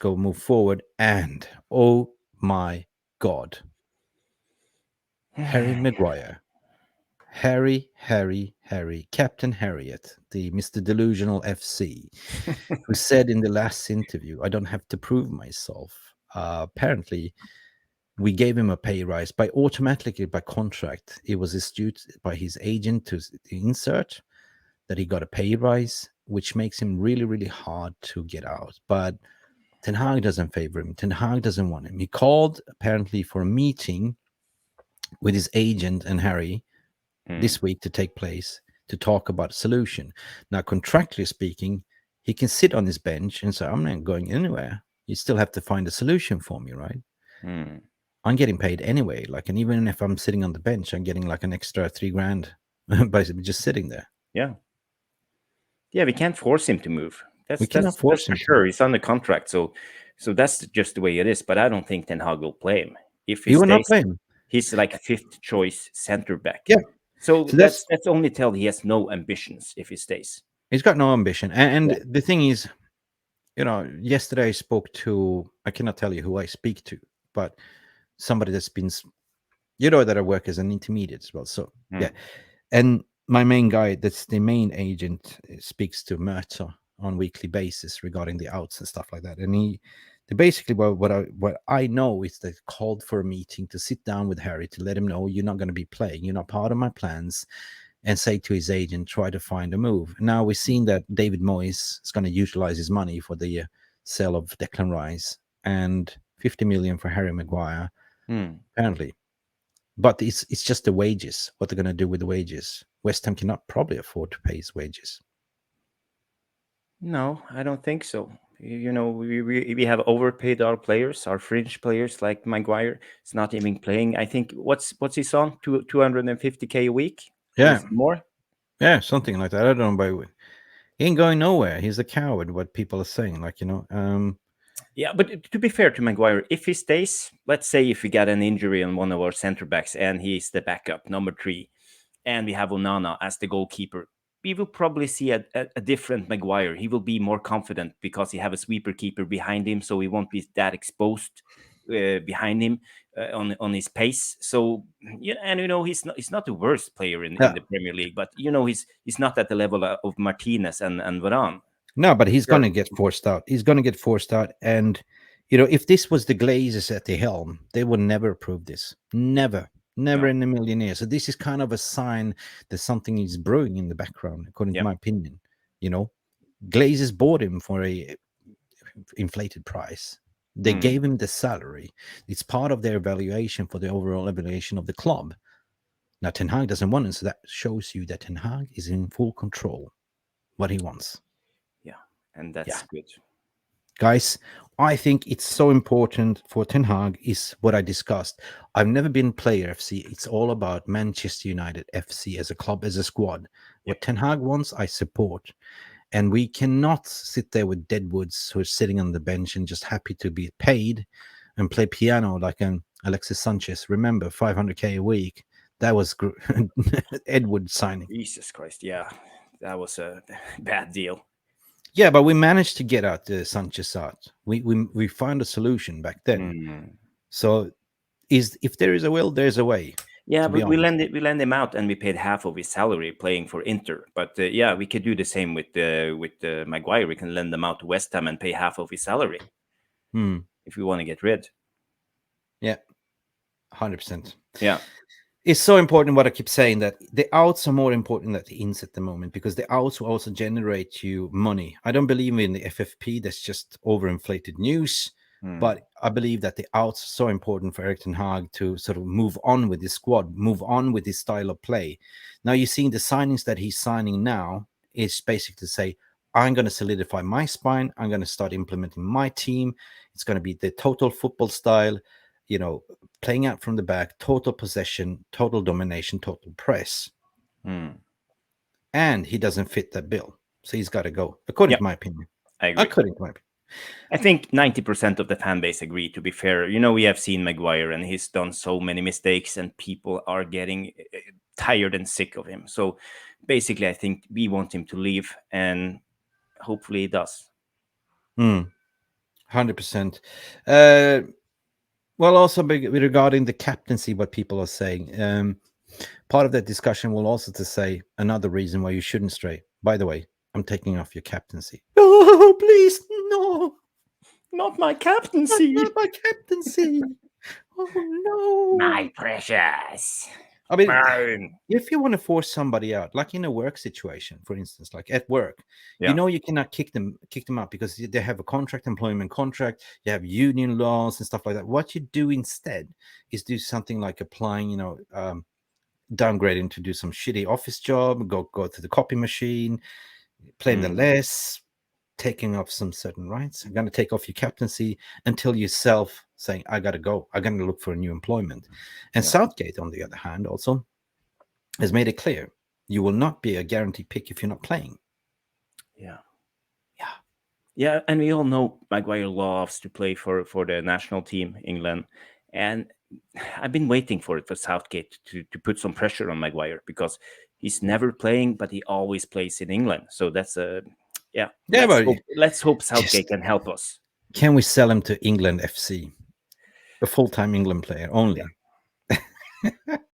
go move forward. And oh my God, Harry Maguire. Harry, Captain Harriet, the Mr. Delusional FC, who said in the last interview, I don't have to prove myself. Apparently, we gave him a pay rise by automatically by contract. It was astute by his agent to insert that he got a pay rise, which makes him really, really hard to get out. But Ten Hag doesn't favor him. Ten Hag doesn't want him. He called apparently for a meeting with his agent and Harry this week to take place to talk about a solution. Now, contractually speaking, he can sit on his bench and say, I'm not going anywhere. You still have to find a solution for me, right? I'm getting paid anyway. Like, and even if I'm sitting on the bench, I'm getting like an extra $3,000 by just sitting there. Yeah. Yeah, we can't force him to move. We cannot force him for sure. He's under contract, so that's just the way it is. But I don't think Ten Hag will play him. If he will not stays, play him. He's like fifth choice center back. Yeah. So that's only tell he has no ambitions if he stays. He's got no ambition. And the thing is, you know, yesterday I spoke to, I cannot tell you who I speak to, but somebody that's been, you know, that I work as an intermediate as well. So, yeah. And my main guy, that's the main agent, speaks to Mercer on weekly basis regarding the outs and stuff like that. And they basically, what I know is they called for a meeting to sit down with Harry to let him know you're not going to be playing. You're not part of my plans. And say to his agent, try to find a move. Now we've seen that David Moyes is going to utilize his money for the sale of Declan Rice and 50 million for Harry Maguire, apparently. But it's just the wages, what they're going to do with the wages. West Ham cannot probably afford to pay his wages. No, I don't think so. You know, we have overpaid our players, our fringe players like Maguire. It's not even playing. I think what's he on? 250K a week? Yeah. More? Yeah, something like that. I don't know, but he ain't going nowhere. He's a coward, what people are saying. Like, you know. Yeah, but to be fair to Maguire, if he stays, let's say if we got an injury on one of our center backs and he's the backup, number 3, and we have Onana as the goalkeeper, we will probably see a different Maguire. He will be more confident because he have a sweeper keeper behind him, so he won't be that exposed behind him on his pace. So yeah, and you know he's not the worst player in the Premier League, but you know he's not at the level of Martinez and Varane. No, but he's going to get forced out. He's going to get forced out. And, you know, if this was the Glazers at the helm, they would never approve this. Never in a million years. So this is kind of a sign that something is brewing in the background, according to my opinion. You know, Glazers bought him for a inflated price. They gave him the salary. It's part of their evaluation for the overall evaluation of the club. Now, Ten Hag doesn't want it, so that shows you that Ten Hag is in full control what he wants. And that's good. Guys, I think it's so important for Ten Hag is what I discussed. I've never been player FC. It's all about Manchester United FC as a club, as a squad. What Ten Hag wants, I support. And we cannot sit there with deadwoods who are sitting on the bench and just happy to be paid and play piano like an Alexis Sanchez. Remember, 500K a week. That was Edward signing. Jesus Christ, yeah. That was a bad deal. Yeah, but we managed to get out the Sanchez out. We found a solution back then. So, if there is a will, there's a way. Yeah, but we lend him out, and we paid half of his salary playing for Inter. But yeah, we could do the same with Maguire. We can lend them out to West Ham and pay half of his salary if we want to get rid. Yeah, 100%. Yeah. It's so important what I keep saying, that the outs are more important than the ins at the moment, because the outs will also generate you money. I don't believe in the FFP. That's just overinflated news. But I believe that the outs are so important for Erik ten Hag to sort of move on with his squad, move on with his style of play. Now you're seeing the signings that he's signing now is basically to say, I'm going to solidify my spine. I'm going to start implementing my team. It's going to be the total football style, you know, playing out from the back, total possession, total domination, total press. And he doesn't fit that bill. So he's got to go, according to my opinion. I agree. According to my opinion. I think 90% of the fan base agree, to be fair. You know, we have seen Maguire and he's done so many mistakes and people are getting tired and sick of him. So basically, I think we want him to leave and hopefully he does. 100%. Well, also regarding the captaincy, what people are saying, part of that discussion will also to say another reason why you shouldn't stray. By the way, I'm taking off your captaincy. Oh, please, no, Not my captaincy. not my captaincy. Oh no, My precious. I mean, Mine. if you want to force somebody out, like in a work situation, for instance, like at work, Yeah. you cannot kick them out because they have a employment contract, you have union laws and stuff like that. What you do instead is do something like applying, downgrading to do some shitty office job, go to the copy machine, playing the less, taking off some certain rights. I'm going to take off your captaincy until yourself saying, I got to go. I'm going to look for a new employment. And Southgate, on the other hand, also has made it clear you will not be a guaranteed pick if you're not playing. Yeah, and we all know Maguire loves to play for the national team, England. And I've been waiting for Southgate to put some pressure on Maguire, because he's never playing, but he always plays in England. So that's let's hope Southgate can help us. Can we sell him to England FC? A full-time England player only.